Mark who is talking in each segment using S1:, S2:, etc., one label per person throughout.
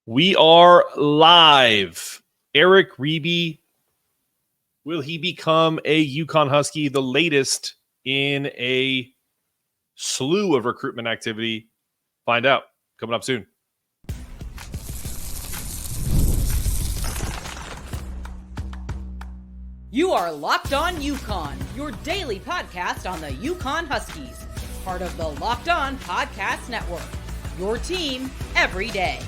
S1: We are live. Eric Reibe, will he become a UConn Husky? The latest in a slew of recruitment activity. Find out. Coming up soon.
S2: You are Locked On UConn, your daily podcast on the UConn Huskies. Part of the Locked On Podcast Network. Your team every day.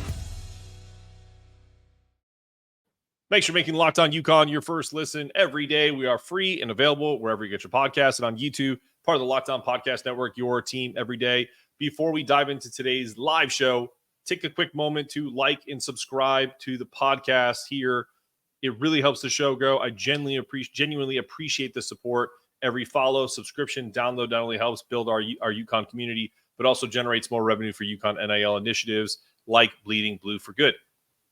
S1: Thanks for making Locked On UConn your first listen every day. We are free and available wherever you get your podcasts and on YouTube, part of the Locked On Podcast Network, your team every day. Before we dive into today's live show, take a quick moment to like and subscribe to the podcast here. It really helps the show grow. I genuinely appreciate the support. Every follow, subscription, download not only helps build our UConn community, but also generates more revenue for UConn NIL initiatives like Bleeding Blue for Good.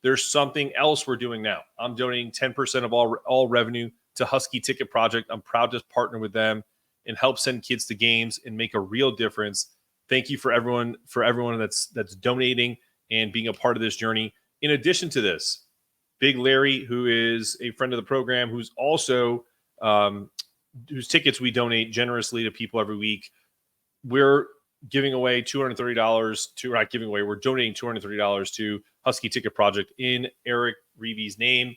S1: There's something else we're doing now. I'm donating 10% of all revenue to Husky Ticket Project. I'm proud to partner with them and help send kids to games and make a real difference. Thank you for everyone that's donating and being a part of this journey. In addition to this, Big Larry, who is a friend of the program, who's also whose tickets we donate generously to people every week. We're giving away $230 to, not giving away, we're donating $230 to Husky Ticket Project in Eric Reibe's name.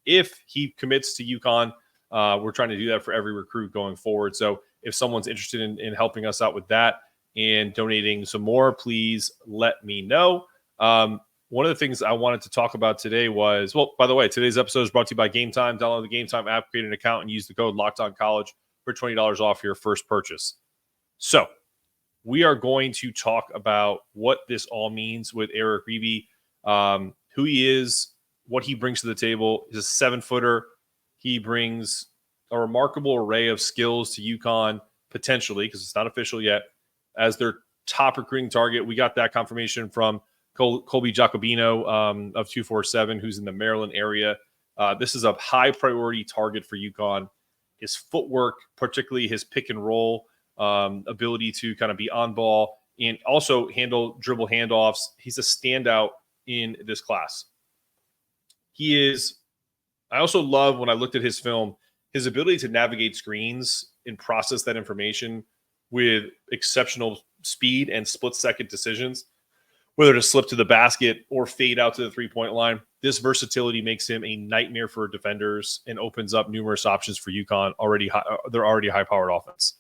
S1: If he commits to UConn, we're trying to do that for every recruit going forward. So if someone's interested in helping us out with that and donating some more, please let me know. One of the things I wanted to talk about today was, well, by the way, today's episode is brought to you by Game Time. Download the Game Time app, create an account, and use the code LOCKEDONCollege for $20 off your first purchase. So we are going to talk about what this all means with Eric Reibe, who he is, what he brings to the table. He's a 7-footer. He brings a remarkable array of skills to UConn, potentially, because it's not official yet, as their top recruiting target. We got that confirmation from Colby Jacobino of 247, who's in the Maryland area. This is a high priority target for UConn. His footwork, particularly his pick and roll, ability to kind of be on ball and also handle dribble handoffs. He's a standout in this class. I also love, when I looked at his film, his ability to navigate screens and process that information with exceptional speed and split-second decisions, whether to slip to the basket or fade out to the three-point line. This versatility makes him a nightmare for defenders and opens up numerous options for UConn. They're already a high-powered offense.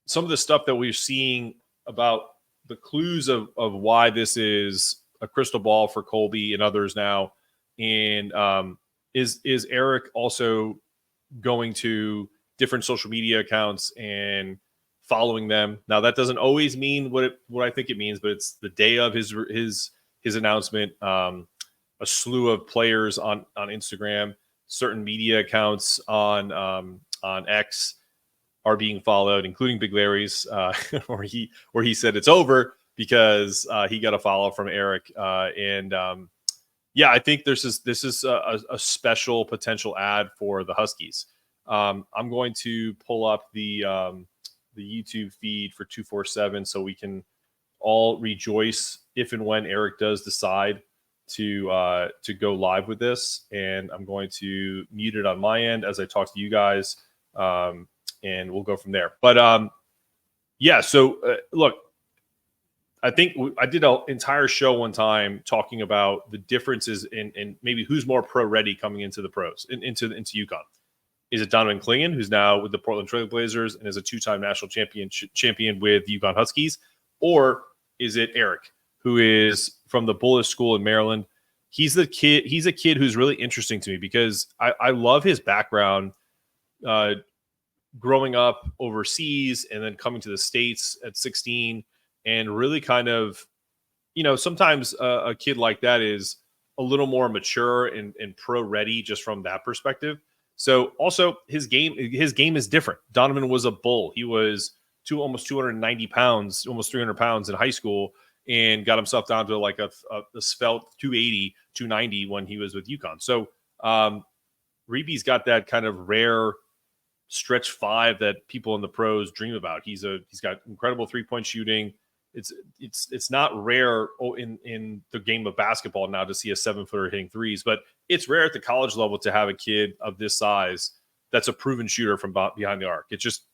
S1: Some of the stuff that we're seeing about the clues of why this is a crystal ball for Colby and others now, and is Eric also going to different social media accounts and following them. Now, that doesn't always mean what I think it means, but it's the day of his announcement. A slew of players on Instagram, certain media accounts on X are being followed, including Big Larry's, where he said it's over because he got a follow from Eric. I think this is a special potential ad for the Huskies. I'm going to pull up the YouTube feed for 247 so we can all rejoice if and when Eric does decide to go live with this. And I'm going to mute it on my end as I talk to you guys. And we'll go from there. But look, I think I did an entire show one time talking about the differences in maybe who's more pro ready coming into the pros, into UConn. Is it Donovan Clingan, who's now with the Portland Trail Blazers and is a 2-time national champion with UConn Huskies? Or is it Eric, who is from the Bullish School in Maryland? He's a kid who's really interesting to me because I love his background, growing up overseas and then coming to the States at 16 and really kind of, sometimes a kid like that is a little more mature and pro ready just from that perspective. So also his game is different. Donovan was a bull. He was almost 290 pounds, almost 300 pounds in high school and got himself down to like a svelte 280, 290 when he was with UConn. So Reibe's got that kind of rare stretch 5 that people in the pros dream about. He's got incredible 3-point shooting, it's not rare in the game of basketball now to see a 7-footer hitting threes, but it's rare at the college level to have a kid of this size that's a proven shooter from behind the arc. It just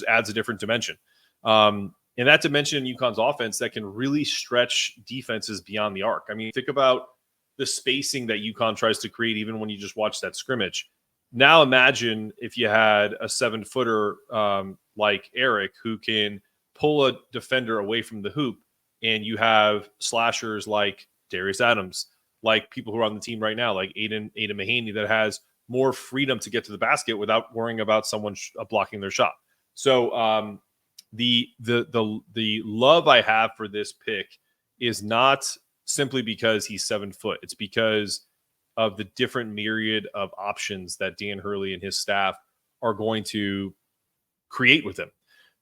S1: adds a different dimension. And that dimension in UConn's offense that can really stretch defenses beyond the arc. I mean, think about the spacing that UConn tries to create even when you just watch that scrimmage. Now imagine if you had a 7-footer like Eric who can pull a defender away from the hoop, and you have slashers like Darius Adams, like people who are on the team right now, like Aiden Mahaney, that has more freedom to get to the basket without worrying about someone blocking their shot. So the love I have for this pick is not simply because he's 7 foot. It's because of the different myriad of options that Dan Hurley and his staff are going to create with him.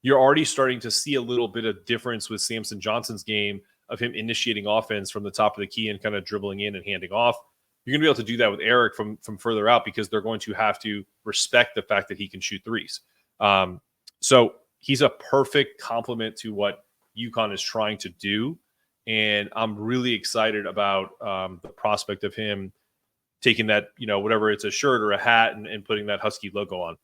S1: You're already starting to see a little bit of difference with Samson Johnson's game of him initiating offense from the top of the key and kind of dribbling in and handing off. You're going to be able to do that with Eric from further out because they're going to have to respect the fact that he can shoot threes. So he's a perfect complement to what UConn is trying to do. And I'm really excited about the prospect of him taking that, whatever it's a shirt or a hat and putting that Husky logo on.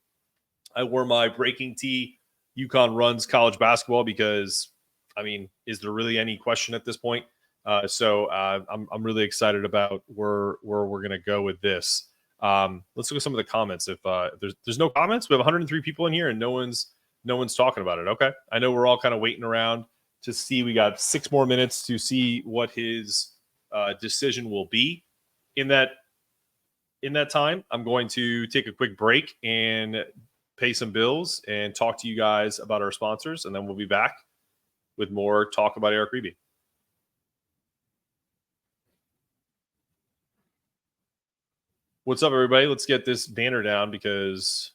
S1: I wore my breaking tee. UConn runs college basketball because, I mean, is there really any question at this point? So I'm really excited about where we're going to go with this. Let's look at some of the comments. If there's no comments, we have 103 people in here and no one's talking about it. Okay. I know we're all kind of waiting around to see. We got 6 more minutes to see what his decision will be. In that time, I'm going to take a quick break and pay some bills and talk to you guys about our sponsors, and then we'll be back with more talk about Eric Reibe. What's up, everybody? Let's get this banner down because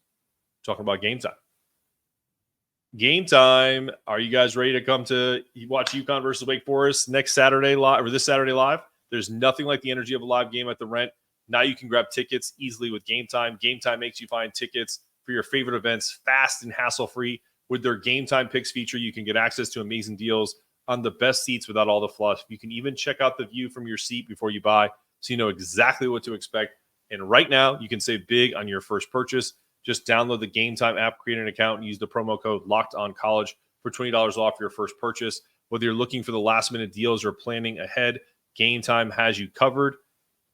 S1: we're talking about game time. Game time. Are you guys ready to come to watch UConn versus Wake Forest next Saturday live or this Saturday live? There's nothing like the energy of a live game at the Rent. Now you can grab tickets easily with Game Time. Game Time makes you find tickets for your favorite events fast and hassle-free. With their Game Time Picks feature, you can get access to amazing deals on the best seats without all the fluff. You can even check out the view from your seat before you buy, so you know exactly what to expect. And right now, you can save big on your first purchase. Just download the Game Time app, create an account, and use the promo code LOCKEDONCollege for $20 off your first purchase. Whether you're looking for the last-minute deals or planning ahead, Game Time has you covered.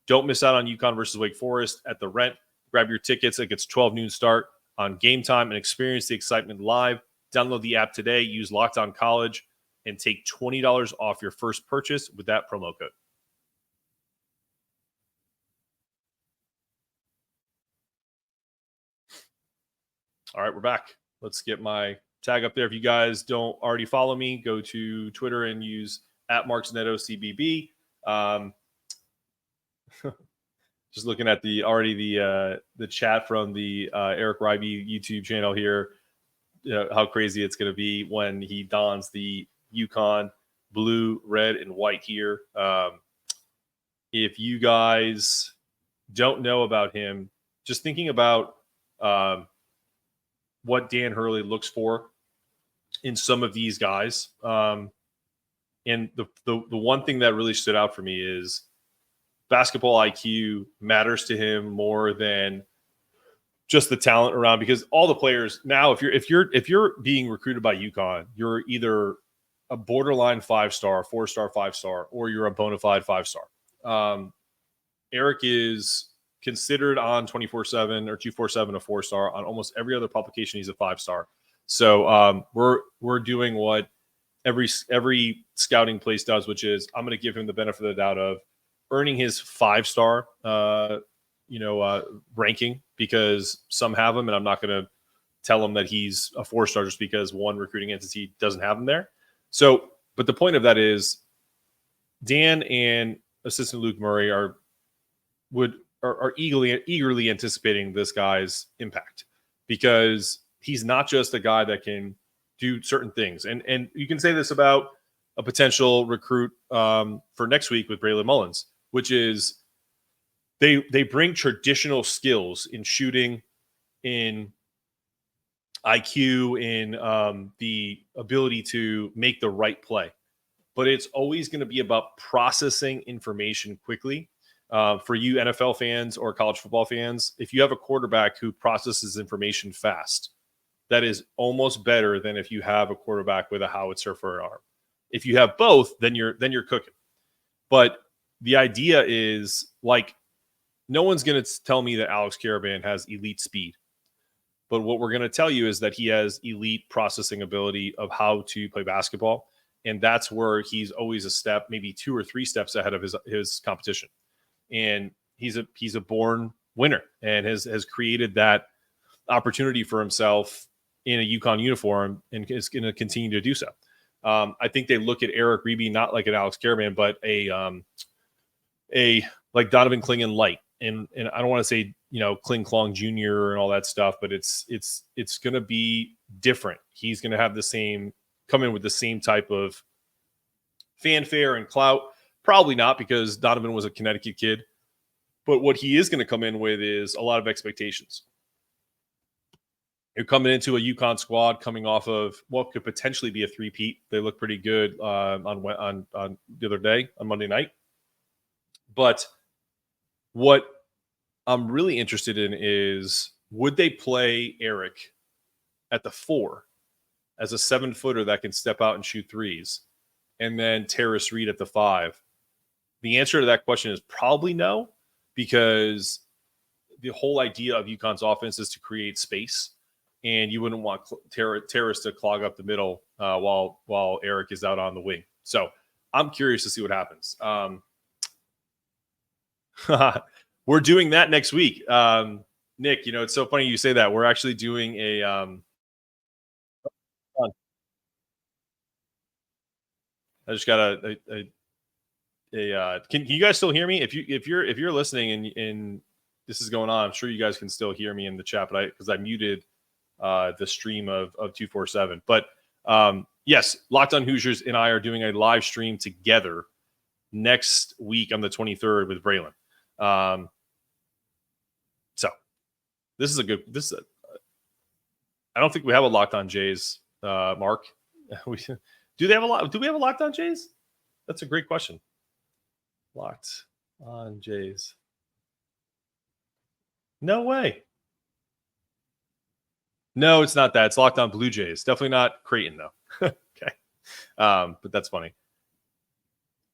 S1: Don't miss out on UConn versus Wake Forest at the Rent. Grab your tickets. It gets 12 noon start on Game Time and experience the excitement live. Download the app today. Use Locked On College and take $20 off your first purchase with that promo code. All right, we're back. Let's get my tag up there. If you guys don't already follow me, go to Twitter and use @MarksNettoCBB. Just looking at the chat from the Eric Reibe YouTube channel here, how crazy it's going to be when he dons the UConn blue, red, and white here. If you guys don't know about him, just thinking about what Dan Hurley looks for in some of these guys. And the one thing that really stood out for me is basketball IQ matters to him more than just the talent around, because all the players now, if you're being recruited by UConn, you're either a borderline 5-star, 4-star, 5-star, or you're a bona fide 5-star. Eric is considered on 24/7 or 247 a 4-star. On almost every other publication, he's a 5-star. So we're doing what every scouting place does, which is I'm going to give him the benefit of the doubt of earning his 5-star ranking, because some have him, and I'm not going to tell him that he's a 4-star just because one recruiting entity doesn't have him there. So, but the point of that is Dan and assistant Luke Murray are eagerly anticipating this guy's impact, because he's not just a guy that can do certain things. And you can say this about a potential recruit for next week with Braylon Mullins, which is they bring traditional skills in shooting, in IQ, in the ability to make the right play. but it's always going to be about processing information quickly. For you NFL fans or college football fans, if you have a quarterback who processes information fast, that is almost better than if you have a quarterback with a howitzer for an arm. If you have both, then you're cooking. But the idea is, like, no one's going to tell me that Alex Caravan has elite speed. But what we're going to tell you is that he has elite processing ability of how to play basketball. And that's where he's always a step, maybe 2 or 3 steps ahead of his competition. And he's a born winner and has created that opportunity for himself in a UConn uniform and is going to continue to do so. I think they look at Eric Reibe not like an Alex Caravan, but a like Donovan Clingan light. And I don't want to say, Kling Klong Jr. and all that stuff, but it's going to be different. He's going to have come in with the same type of fanfare and clout. Probably not, because Donovan was a Connecticut kid. But what he is going to come in with is a lot of expectations. You're coming into a UConn squad coming off of what could potentially be a three-peat. They look pretty good on the other day, on Monday night. But what I'm really interested in is, would they play Eric at the 4 as a 7-footer that can step out and shoot threes, and then Terrace Reed at the 5? The answer to that question is probably no, because the whole idea of UConn's offense is to create space, and you wouldn't want Terrace to clog up the middle while Eric is out on the wing. So I'm curious to see what happens. We're doing that next week. Nick, it's so funny you say that. We're actually doing a I just got can you guys still hear me? If you're listening and this is going on, I'm sure you guys can still hear me in the chat, but because I muted the stream of 247. But yes, Locked On Hoosiers and I are doing a live stream together next week on the 23rd with Braylon. So this is I don't think we have a Locked On Jays, Mark. Do we have a Locked On Jays? That's a great question. Locked On Jays. No way. No, it's not that. It's Locked On Blue Jays. Definitely not Creighton, though. Okay. But that's funny.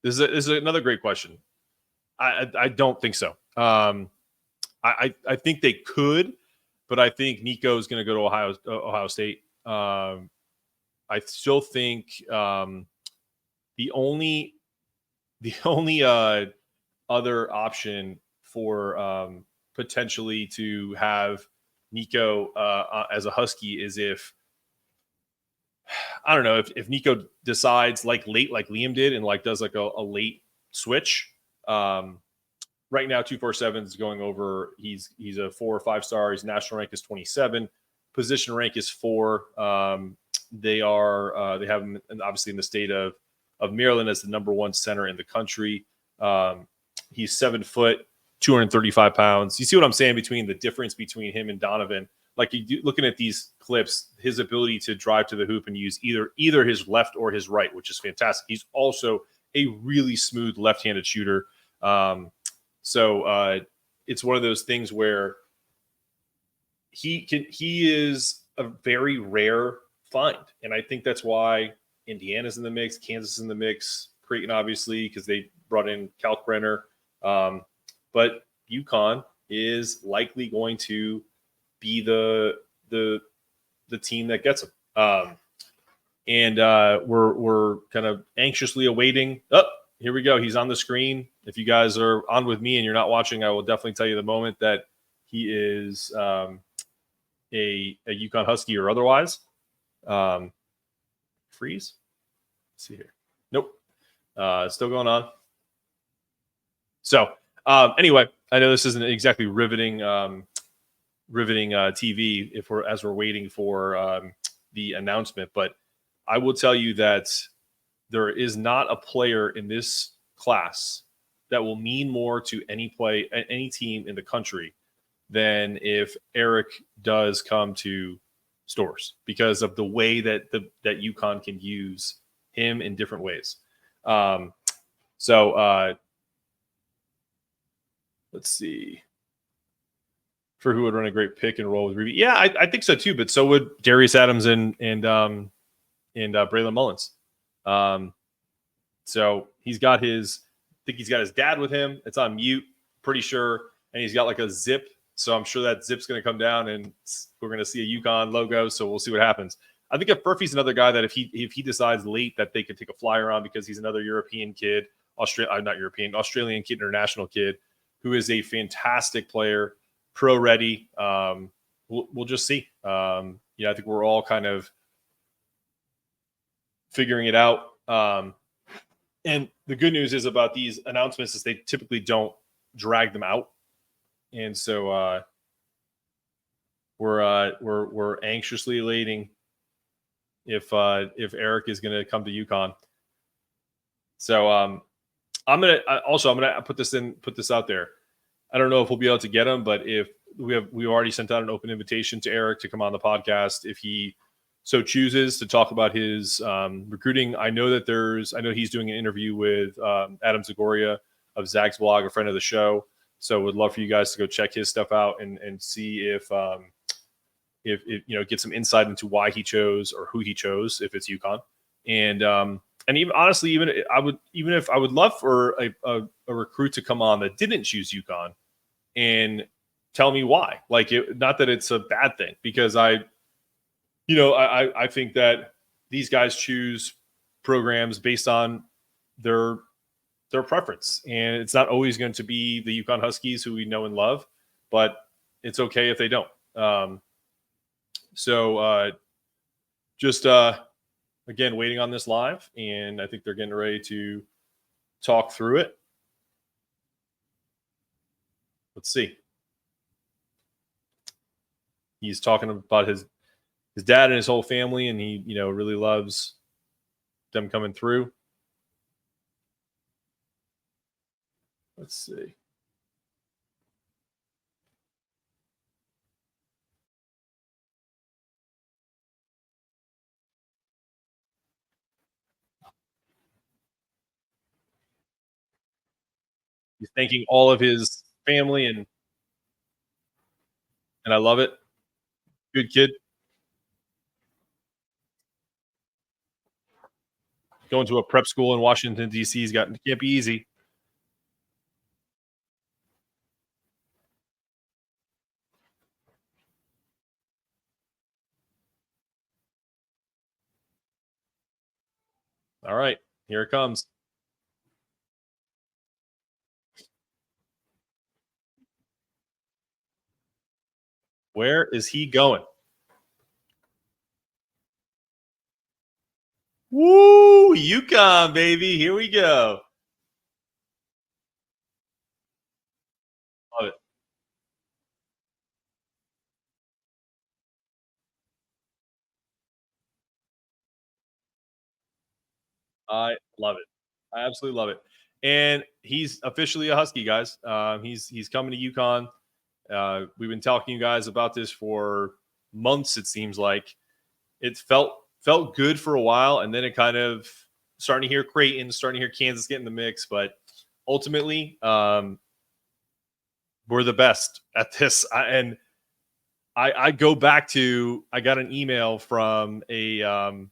S1: This is another great question. I don't think so. I think they could, but I think Nico is going to go to Ohio State. I still think the only other option for potentially to have Nico as a Husky is if, I don't know, if Nico decides like Liam did and like does like a late switch. Right now 247 is going over. He's a 4 or 5 star. His national rank is 27. Position rank is 4. They have him obviously in the state of Maryland as the number 1 center in the country. He's 7 foot, 235 pounds. You see what I'm saying between the difference between him and Donovan? Like, looking at these clips, his ability to drive to the hoop and use either his left or his right, which is fantastic. He's also a really smooth left-handed shooter. So it's one of those things where he is a very rare find. And I think that's why Indiana's in the mix, Kansas is in the mix, Creighton, obviously, because they brought in Kalkbrenner. But UConn is likely going to be the team that gets him. And we're kind of anxiously awaiting. Oh, here we go. He's on the screen. If you guys are on with me and you're not watching, I will definitely tell you the moment that he is a UConn Husky or otherwise. Freeze. Let's see here. Nope. It's still going on. So anyway, I know this isn't exactly riveting TV as we're waiting for the announcement, but I will tell you that there is not a player in this class that will mean more to any team in the country than if Eric does come to Stores, because of the way that UConn can use him in different ways. Um, so let's see. For who would run a great pick and roll with Reibe. Yeah, I think so too. But so would Darius Adams and Braylon Mullins. So he's got I think he's got his dad with him. It's on mute, pretty sure, and he's got like a zip. So I'm sure that zip's going to come down, and we're going to see a UConn logo. So we'll see what happens. I think if Furphy's another guy that if he decides late that they could take a flyer on because he's another European kid, Australian kid, international kid, who is a fantastic player, pro ready. We'll just see. I think we're all kind of figuring it out. And the good news is about these announcements is they typically don't drag them out. And so we're anxiously awaiting if Eric is going to come to UConn. So I'm gonna put this out there. I don't know if we'll be able to get him, but if we already sent out an open invitation to Eric to come on the podcast if he so chooses to talk about his recruiting. I know he's doing an interview with Adam Zagoria of Zag's blog, a friend of the show. So would love for you guys to go check his stuff out and see if get some insight into why he chose or who he chose if it's UConn. And even honestly, I would love for a recruit to come on that didn't choose UConn and tell me why. Not that it's a bad thing, because I think that these guys choose programs based on their preference, and it's not always going to be the UConn Huskies who we know and love, but it's okay if they don't. Again, waiting on this live, and I think they're getting ready to talk through it. Let's see. He's talking about his dad and his whole family, and he, really loves them coming through. Let's see. He's thanking all of his family, and I love it. Good kid. Going to a prep school in Washington, D.C. Can't be easy. All right, here it comes. Where is he going? Woo! UConn, baby. Here we go. Love it. I love it. I absolutely love it. And he's officially a Husky, guys. He's coming to UConn. We've been talking to you guys about this for months. It seems like it felt good for a while, and then it kind of starting to hear Creighton, starting to hear Kansas get in the mix. But ultimately, we're the best at this. I go back to, I got an email from a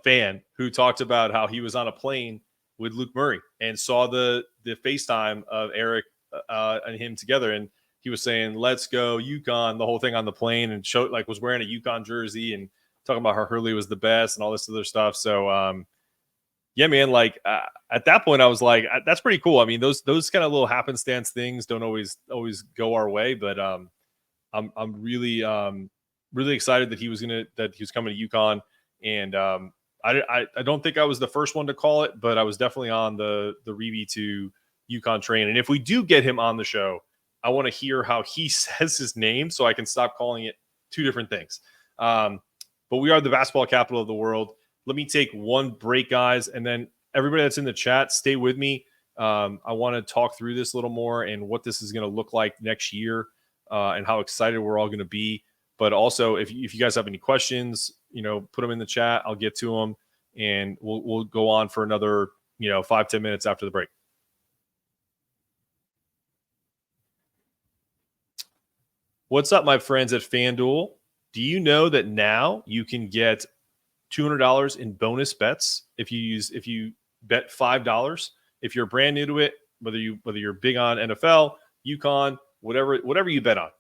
S1: fan who talked about how he was on a plane with Luke Murray and saw the FaceTime of Eric and him together, and he was saying, "Let's go UConn," the whole thing on the plane, and was wearing a UConn jersey and talking about how Hurley was the best and all this other stuff. So yeah, man, at that point I was like, that's pretty cool. I mean, those kind of little happenstance things don't always go our way, but I'm really really excited that he was coming to UConn. And I don't think I was the first one to call it, but I was definitely on the Reibe to UConn train. And if we do get him on the show, I want to hear how he says his name so I can stop calling it two different things. But we are the basketball capital of the world. Let me take one break, guys, and then everybody that's in the chat, stay with me. I want to talk through this a little more and what this is going to look like next year and how excited we're all going to be. But also, if you guys have any questions, put them in the chat. I'll get to them, and we'll go on for another 5-10 minutes after the break. What's up, my friends at FanDuel? Do you know that now you can get $200 in bonus bets if you bet $5? If you're brand new to it, whether you're big on NFL, UConn, whatever you bet on,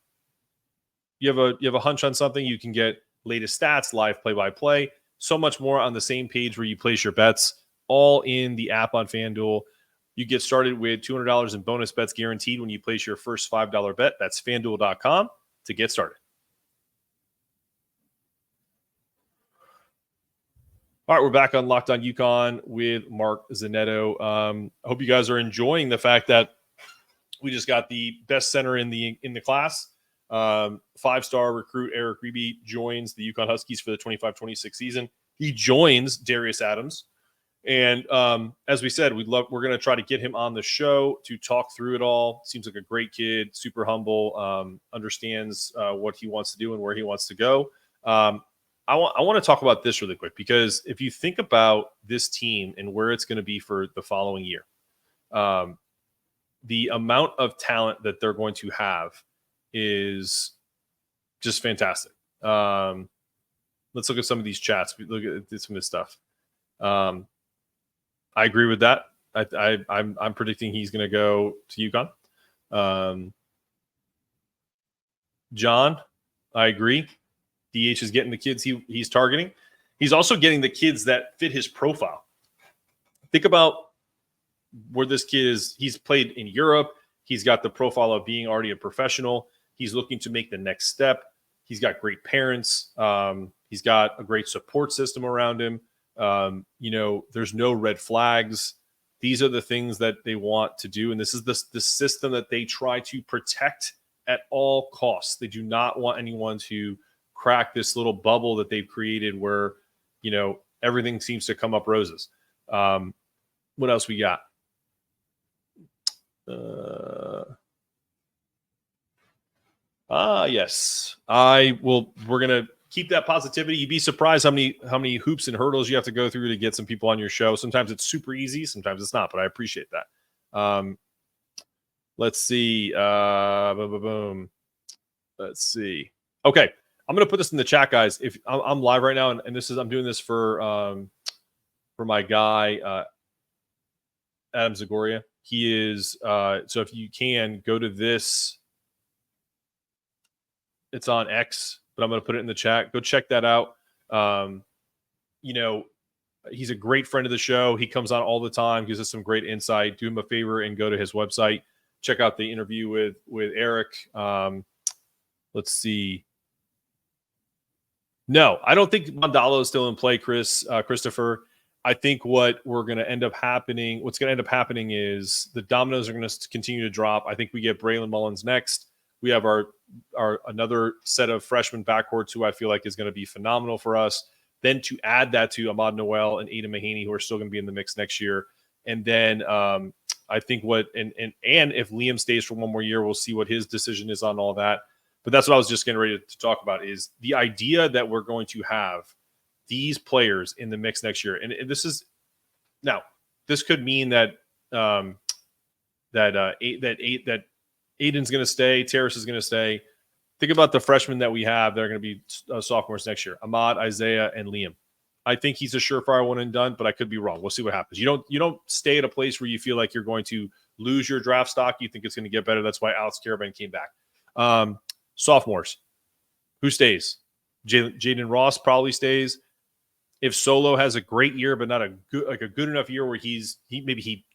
S1: you have a hunch on something, you can get latest stats, live play-by-play, so much more on the same page where you place your bets, all in the app on FanDuel. You get started with $200 in bonus bets guaranteed when you place your first $5 bet. That's FanDuel.com to get started. All right, we're back on Locked On UConn with Mark Zanetto. I hope you guys are enjoying the fact that we just got the best center in the class. 5-star recruit Eric Reibe joins the UConn Huskies for the 25-26 season. He joins Darius Adams. And as we said, we're going to try to get him on the show to talk through it all. Seems like a great kid, super humble, understands what he wants to do and where he wants to go. I want to talk about this really quick, because if you think about this team and where it's going to be for the following year, the amount of talent that they're going to have is just fantastic. Let's look at some of these chats. Look at some of this stuff. I agree with that. I'm predicting he's going to go to UConn. John, I agree. DH is getting the kids he's targeting. He's also getting the kids that fit his profile. Think about where this kid is. He's played in Europe. He's got the profile of being already a professional. He's looking to make the next step. He's got great parents. He's got a great support system around him. There's no red flags. These are the things that they want to do. And this is the system that they try to protect at all costs. They do not want anyone to crack this little bubble that they've created where, everything seems to come up roses. What else we got? Yes. We're going to keep that positivity. You'd be surprised how many hoops and hurdles you have to go through to get some people on your show. Sometimes it's super easy, sometimes it's not, but I appreciate that. Let's see. Boom. Let's see. Okay. I'm going to put this in the chat, guys. If I'm live right now, and I'm doing this for my guy, Adam Zagoria. He is, so if you can go to this, it's on X, but I'm going to put it in the chat. Go check that out. He's a great friend of the show. He comes on all the time, gives us some great insight. Do him a favor and go to his website. Check out the interview with Eric. Let's see. No, I don't think Mondalo is still in play, Christopher. I think what's going to end up happening is the dominoes are going to continue to drop. I think we get Braylon Mullins next. We have our another set of freshman backcourts who I feel like is going to be phenomenal for us. Then to add that to Ahmad Noel and Aiden Mahaney, who are still going to be in the mix next year. And then I think and if Liam stays for one more year, we'll see what his decision is on all that. But that's what I was just getting ready to talk about, is the idea that we're going to have these players in the mix next year. And this could mean that Aiden's going to stay, Terrace is going to stay. Think about the freshmen that we have that are going to be sophomores next year: Ahmad, Isaiah, and Liam. I think he's a surefire one and done, but I could be wrong. We'll see what happens. You don't stay at a place where you feel like you're going to lose your draft stock. You think it's going to get better. That's why Alex Caravan came back. Sophomores, who stays? Jaden Ross probably stays. If Solo has a great year, but not a good enough year where he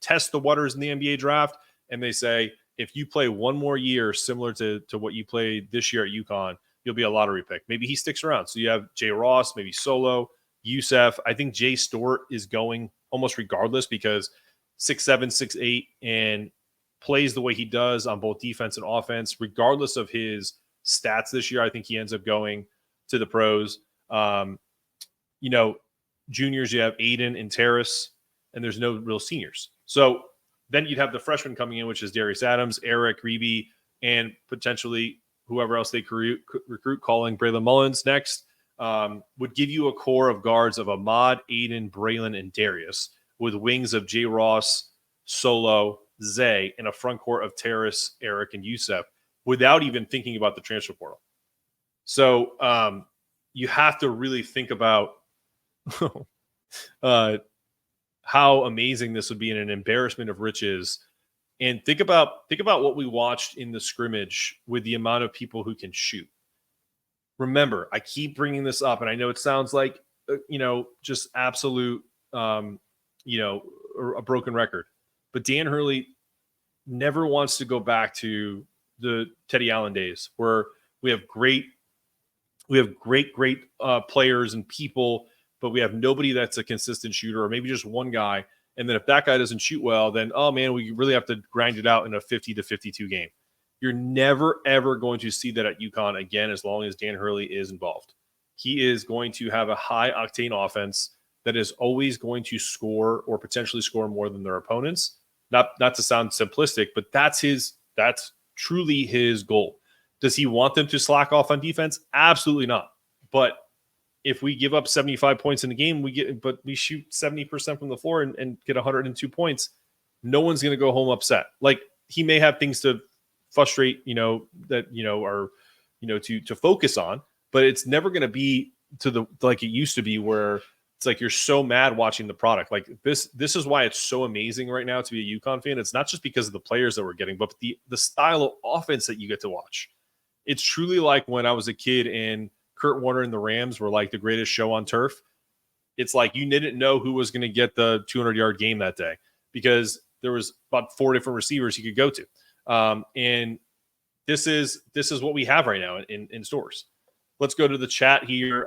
S1: tests the waters in the NBA draft, and they say, if you play one more year similar to what you played this year at UConn, you'll be a lottery pick. Maybe he sticks around. So you have Jay Ross, maybe Solo, Youssef. I think Jay Stewart is going almost regardless, because 6'7", 6'8", and plays the way he does on both defense and offense, regardless of his stats this year. I think he ends up going to the pros. Juniors, you have Aiden and Terrace, and there's no real seniors. So then you'd have the freshmen coming in, which is Darius Adams, Eric Reibe, and potentially whoever else they recruit, calling Braylon Mullins next, would give you a core of guards of Ahmad, Aiden, Braylon, and Darius, with wings of J. Ross, Solo, Zay, and a front court of Terrace, Eric, and Youssef, without even thinking about the transfer portal. So you have to really think about how amazing this would be, and an embarrassment of riches. And think about what we watched in the scrimmage with the amount of people who can shoot. Remember, I keep bringing this up, and I know it sounds like just absolute a broken record, but Dan Hurley never wants to go back to the Teddy Allen days where we have great players and people, but we have nobody that's a consistent shooter, or maybe just one guy. And then if that guy doesn't shoot well, then, oh man, we really have to grind it out in a 50 to 52 game. You're never, ever going to see that at UConn again, as long as Dan Hurley is involved. He is going to have a high octane offense that is always going to score, or potentially score, more than their opponents. Not to sound simplistic, but that's truly his goal. Does he want them to slack off on defense? Absolutely not. But if we give up 75 points in the game, we shoot 70% from the floor and get 102 points, no one's going to go home upset. Like, he may have things to frustrate, to focus on, but it's never going to be like it used to be, where it's like you're so mad watching the product. Like this is why it's so amazing right now to be a UConn fan. It's not just because of the players that we're getting, but the style of offense that you get to watch. It's truly like when I was a kid and Kurt Warner and the Rams were like the greatest show on turf. It's like you didn't know who was going to get the 200-yard game that day, because there was about 4 different receivers you could go to. And this is what we have right now in stores. Let's go to the chat here.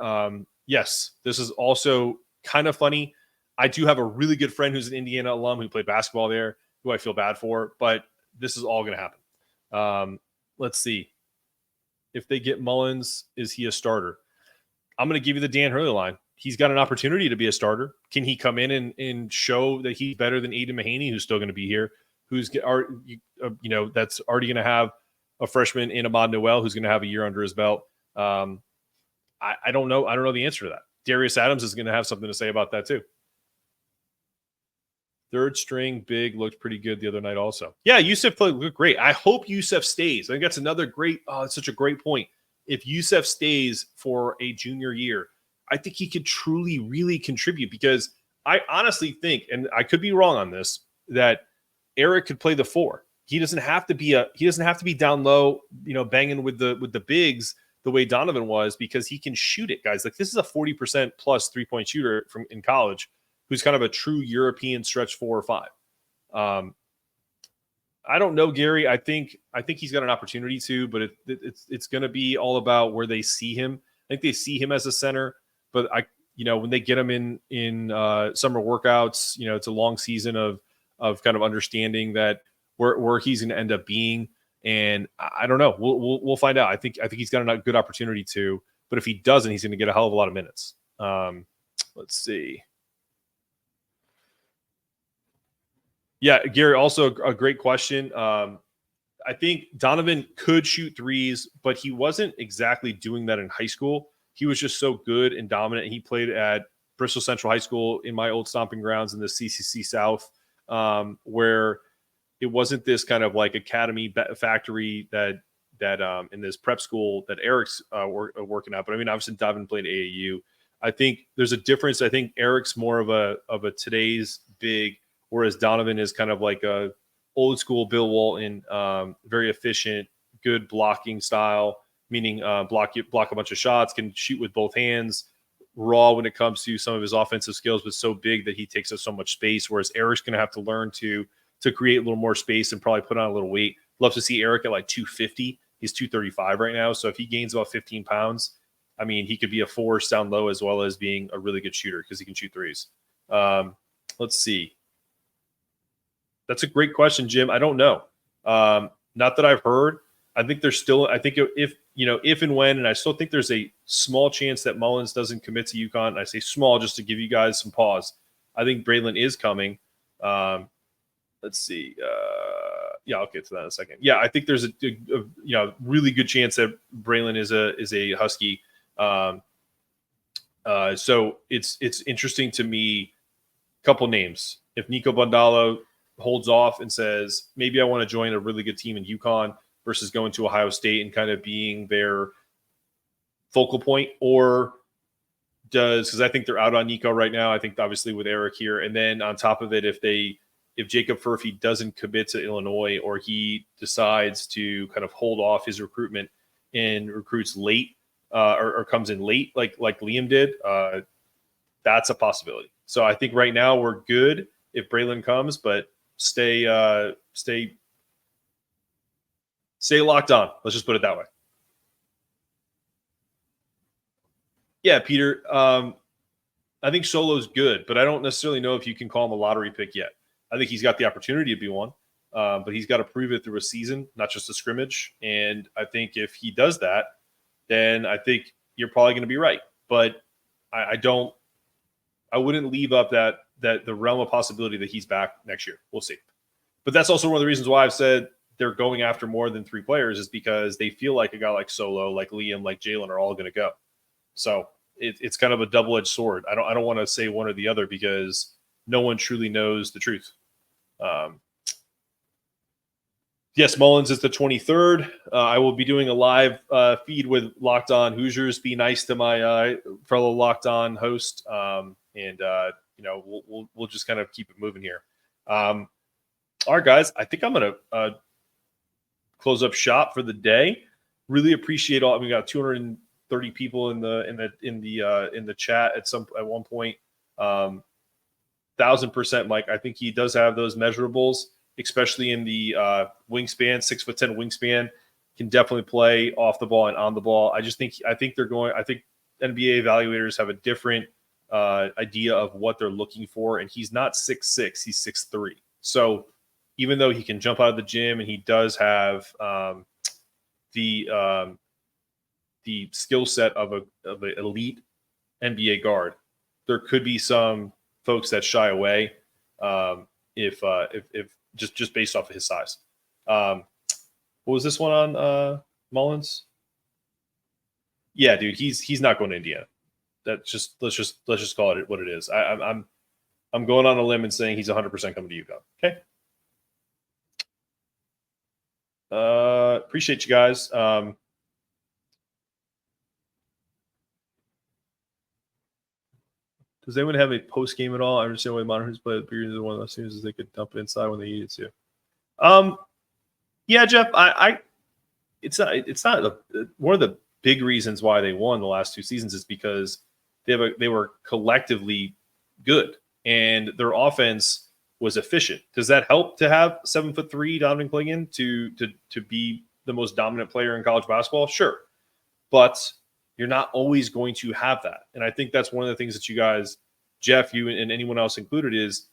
S1: Yes, this is also kind of funny. I do have a really good friend who's an Indiana alum who played basketball there, who I feel bad for, but this is all going to happen. Let's see. If they get Mullins, is he a starter? I'm going to give you the Dan Hurley line. He's got an opportunity to be a starter. Can he come in and show that he's better than Aiden Mahaney, who's still going to be here, that's already going to have a freshman in Ahmad Noel, who's going to have a year under his belt? I don't know. I don't know the answer to that. Darius Adams is going to have something to say about that too. Third string big looked pretty good the other night also. Yeah, Youssef looked great. I hope Youssef stays. I think that's another great, it's such a great point. If Youssef stays for a junior year, I think he could truly, really contribute, because I honestly think, and I could be wrong on this, that Eric could play the 4. He doesn't have to be down low, banging with the bigs the way Donovan was, because he can shoot it, guys. Like, this is a 40% plus 3-point shooter in college, who's kind of a true European stretch 4 or 5. I don't know, Gary. I think he's got an opportunity to, but it's going to be all about where they see him. I think they see him as a center, but when they get him in summer workouts, it's a long season of kind of understanding that where he's going to end up being. And I don't know. We'll find out. I think he's got a good opportunity to, but if he doesn't, he's going to get a hell of a lot of minutes. Let's see. Yeah, Gary, also a great question. I think Donovan could shoot threes, but he wasn't exactly doing that in high school. He was just so good and dominant. He played at Bristol Central High School, in my old stomping grounds in the CCC South, where it wasn't this kind of like academy factory that in this prep school that Eric's working at. But I mean, obviously Donovan played AAU. I think there's a difference. I think Eric's more of a today's big, whereas Donovan is kind of like a old school Bill Walton, very efficient, good blocking style, meaning block a bunch of shots, can shoot with both hands, raw when it comes to some of his offensive skills, but so big that he takes up so much space. Whereas Eric's going to have to learn to create a little more space and probably put on a little weight. Love to see Eric at like 250. He's 235 right now. So if he gains about 15 pounds, I mean, he could be a force down low as well as being a really good shooter because he can shoot threes. Let's see. That's a great question, Jim. I don't know. Not that I've heard. I think there's still, if and when, and I still think there's a small chance that Mullins doesn't commit to UConn. And I say small just to give you guys some pause. I think Braylon is coming. Let's see. I'll get to that in a second. Yeah, I think there's a really good chance that Braylon is a Husky. So it's interesting to me. Couple names. If Nico Bondalo holds off and says maybe I want to join a really good team in UConn versus going to Ohio State and kind of being their focal point, or because I think they're out on Nico right now. I think obviously with Eric here, and then on top of it, if Jacob Furphy doesn't commit to Illinois, or he decides to kind of hold off his recruitment and recruits late or comes in late like Liam did, that's a possibility. So I think right now we're good if Braylon comes, but stay locked on. Let's just put it that way. Yeah, Peter. I think Solo's good, but I don't necessarily know if you can call him a lottery pick yet. I think he's got the opportunity to be one, but he's got to prove it through a season, not just a scrimmage. And I think if he does that, then I think you're probably going to be right. But I wouldn't leave up that the realm of possibility that he's back next year. We'll see. But that's also one of the reasons why I've said they're going after more than 3 players, is because they feel like a guy like Solo, like Liam, like Jalen are all going to go. So it's kind of a double-edged sword. I don't want to say one or the other because no one truly knows the truth. Yes, Mullins is the 23rd. I will be doing a live feed with Locked On Hoosiers. Be nice to my fellow Locked On host, and we'll just kind of keep it moving here. All right, guys. I think I'm gonna close up shop for the day. Really appreciate all. We got 230 people in the chat at one point. 1,000%, Mike. I think he does have those measurables, especially in the wingspan, 6'10" wingspan, can definitely play off the ball and on the ball. I think NBA evaluators have a different idea of what they're looking for, and he's not 6'6", he's 6'3". So even though he can jump out of the gym and he does have the skill set of an elite NBA guard, there could be some folks that shy away if just based off of his size. What was this one on Mullins? Yeah, dude, he's not going to Indiana. Let's just call it what it is. I'm going on a limb and saying he's 100% coming to UConn. Okay. Appreciate you guys. Does anyone have a post game at all? I understand why Monitors play the bigger than one of those teams is they could dump it inside when they needed to. Yeah, Jeff, it's not one of the big reasons why they won the last 2 seasons is because they were collectively good and their offense was efficient. Does that help to have 7'3" Donovan Clingan to be the most dominant player in college basketball? Sure, but you're not always going to have that. And I think that's one of the things that you guys, Jeff, you and anyone else included, is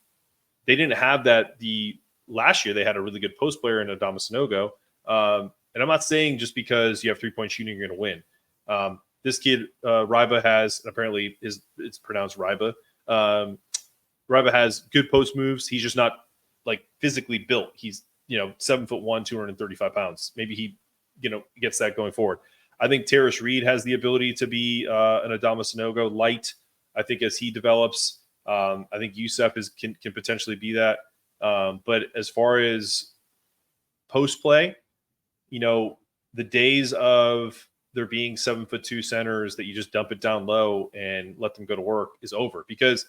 S1: they didn't have that. The last year they had a really good post player in Adama Sanogo. And I'm not saying just because you have 3-point shooting, you're going to win. This kid, Reibe, has, apparently it's pronounced Reibe. Reibe has good post moves. He's just not like physically built. He's 7'1", 235 pounds. Maybe he gets that going forward. I think Terrace Reed has the ability to be an Adama Sanogo light. I think as he develops, I think Youssef can potentially be that. But as far as post play, the days of there being 7'2" centers that you just dump it down low and let them go to work is over. Because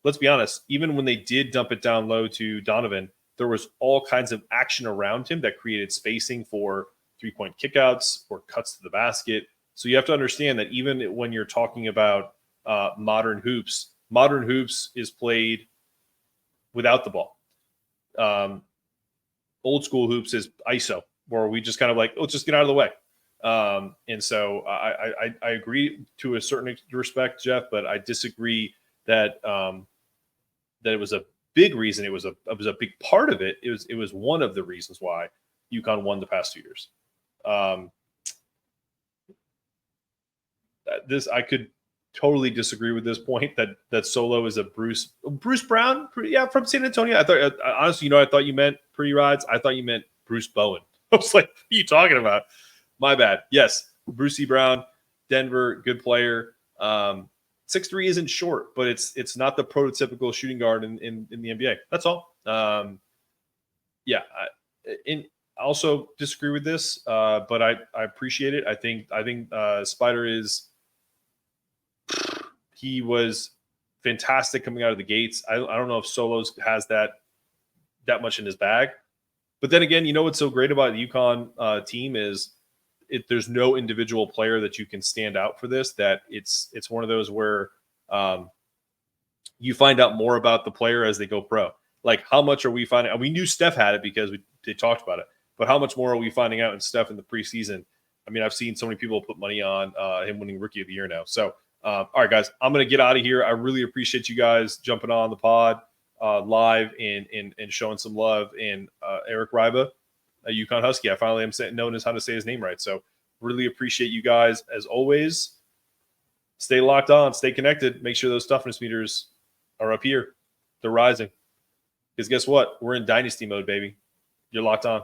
S1: let's be honest, even when they did dump it down low to Donovan, there was all kinds of action around him that created spacing for 3-point kickouts or cuts to the basket. So you have to understand that even when you're talking about modern hoops is played without the ball. Old school hoops is ISO, where we just kind of let's just get out of the way. And so I agree to a certain respect, Jeff, but I disagree that that it was a big reason. It was a big part of it. It was one of the reasons why UConn won the past 2 years. I could totally disagree with this point that Solo is a Bruce Brown. From San Antonio. I thought honestly, I thought you meant Pretty Rides. I thought you meant Bruce Bowen. I was like, what are you talking about? My bad. Yes, Brucey Brown, Denver, good player. 6'3" isn't short, but it's not the prototypical shooting guard in the NBA. That's all. I also disagree with this, but I appreciate it. I think Spider he was fantastic coming out of the gates. I don't know if Solos has that much in his bag, but then again, what's so great about the UConn team is there's no individual player that you can stand out for this. That it's one of those where you find out more about the player as they go pro. Like, how much are we finding out? We knew Steph had it because they talked about it, but how much more are we finding out in Steph in the preseason? I mean, I've seen so many people put money on him winning Rookie of the Year now. So, all right, guys, I'm going to get out of here. I really appreciate you guys jumping on the pod live and showing some love. And Eric Reibe, a UConn Husky, I finally am known as how to say his name right. So really appreciate you guys. As always, stay locked on, stay connected. Make sure those toughness meters are up here. They're rising. Because guess what? We're in dynasty mode, baby. You're locked on.